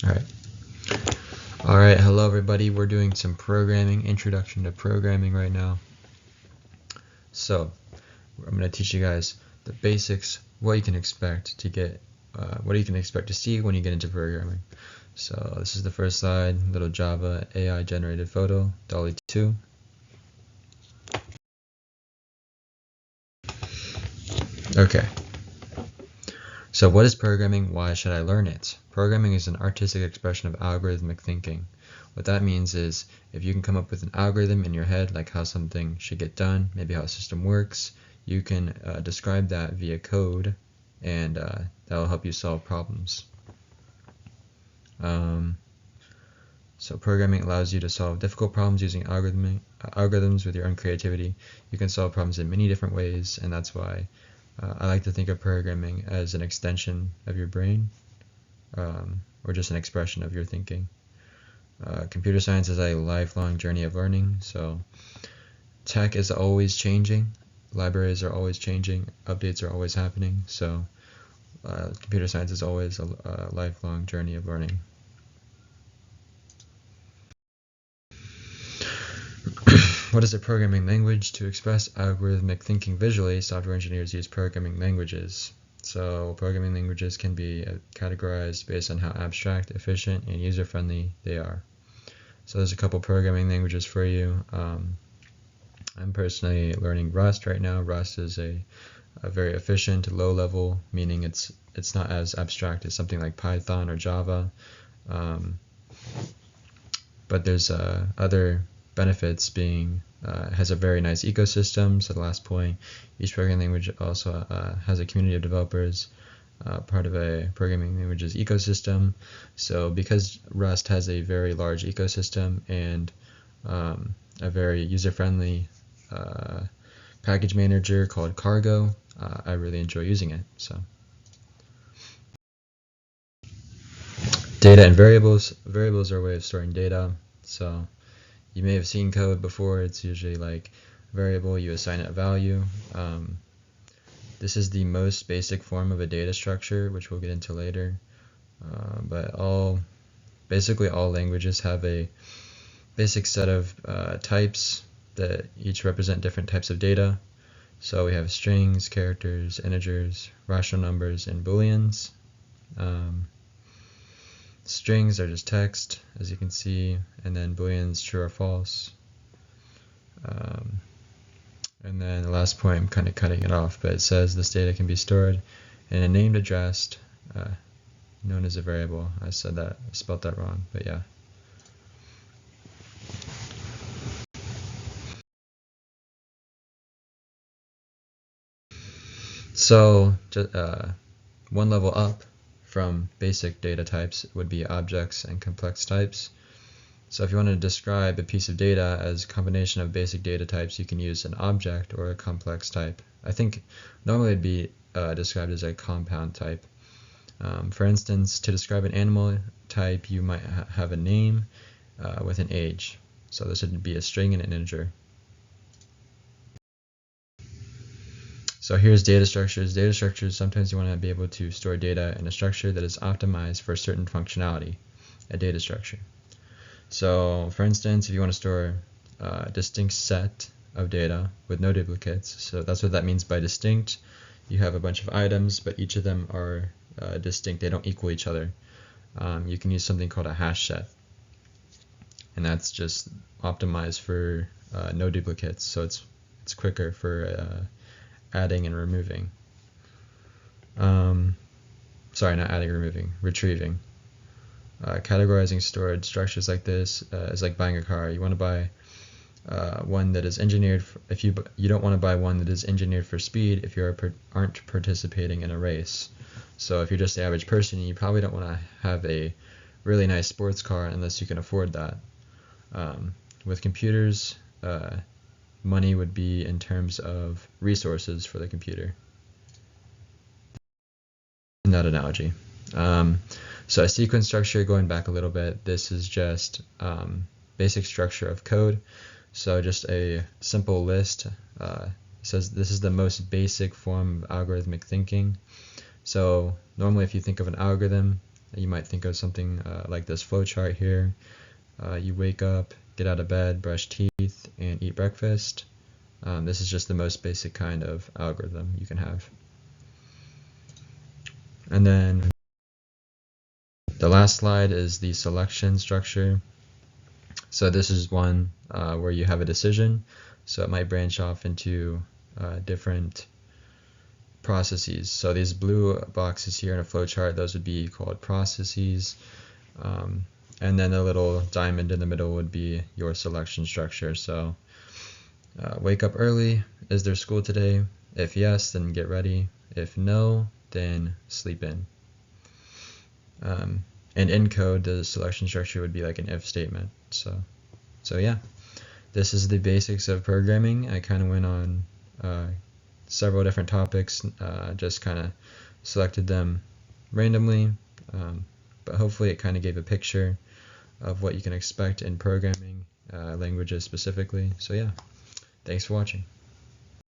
All right, hello everybody. We're doing some programming, introduction to programming right now. So I'm going to teach you guys the basics, what you can expect to get, what you can expect to see when you get into programming. So this is the first slide, little Java AI generated photo, DALL-E 2. Okay. So what is programming? Why should I learn it? Programming is an artistic expression of algorithmic thinking. What that means is if you can come up with an algorithm in your head, like how something should get done, maybe how a system works, you can describe that via code, and that will help you solve problems. So programming allows you to solve difficult problems using algorithms with your own creativity. You can solve problems in many different ways, and that's why I like to think of programming as an extension of your brain, or just an expression of your thinking. Computer science is a lifelong journey of learning, so tech is always changing, libraries are always changing, updates are always happening, so computer science is always a lifelong journey of learning. What is a programming language? To express algorithmic thinking visually, software engineers use programming languages. So programming languages can be categorized based on how abstract, efficient, and user-friendly they are. So there's a couple programming languages for you. I'm personally learning Rust right now. Rust is a very efficient, low level, meaning it's not as abstract as something like Python or Java. But there's other benefits, being has a very nice ecosystem. So the last point, each programming language also has a community of developers, part of a programming language's ecosystem. So because Rust has a very large ecosystem and a very user-friendly package manager called Cargo, I really enjoy using it. So data and variables. Variables are a way of storing data. So you may have seen code before. It's usually like variable, you assign it a value. This is the most basic form of a data structure, which we'll get into later. But basically all languages have a basic set of types that each represent different types of data. So we have strings, characters, integers, rational numbers, and booleans. Strings are just text, as you can see, and then booleans, true or false. And then the last point, I'm kind of cutting it off, but it says this data can be stored in a named address known as a variable. I spelled that wrong, but yeah. So one level up from basic data types would be objects and complex types. So if you want to describe a piece of data as a combination of basic data types, you can use an object or a complex type. I think normally it'd be described as a compound type. For instance, to describe an animal type, you might have a name with an age. So this would be a string and an integer. So here's data structures. Data structures, sometimes you want to be able to store data in a structure that is optimized for a certain functionality, a data structure. So for instance, if you want to store a distinct set of data with no duplicates, so that's what that means by distinct. You have a bunch of items, but each of them are distinct. They don't equal each other. You can use something called a hash set, and that's just optimized for no duplicates, so it's quicker for adding and removing. Sorry, not adding, removing, retrieving. Categorizing stored structures like this is like buying a car. You want to buy one that is engineered if you don't want to buy one that is engineered for speed if you aren't participating in a race. So if you're just the average person, you probably don't want to have a really nice sports car unless you can afford that. With computers, money would be in terms of resources for the computer. In that analogy. So a sequence structure, going back a little bit, this is just basic structure of code. So just a simple list. Says this is the most basic form of algorithmic thinking. So normally if you think of an algorithm, You might think of something like this flowchart here. You wake up, get out of bed, brush teeth, and eat breakfast. This is just the most basic kind of algorithm you can have. And then the last slide is the selection structure. So this is one where you have a decision. So it might branch off into different processes. So these blue boxes here in a flowchart, those would be called processes. And then the little diamond in the middle would be your selection structure. So wake up early. Is there school today? If yes, then get ready. If no, then sleep in. And in code, the selection structure would be like an if statement. So yeah, this is the basics of programming. I kind of went on several different topics, just kind of selected them randomly, but hopefully it kind of gave a picture of what you can expect in programming languages specifically. So yeah, thanks for watching.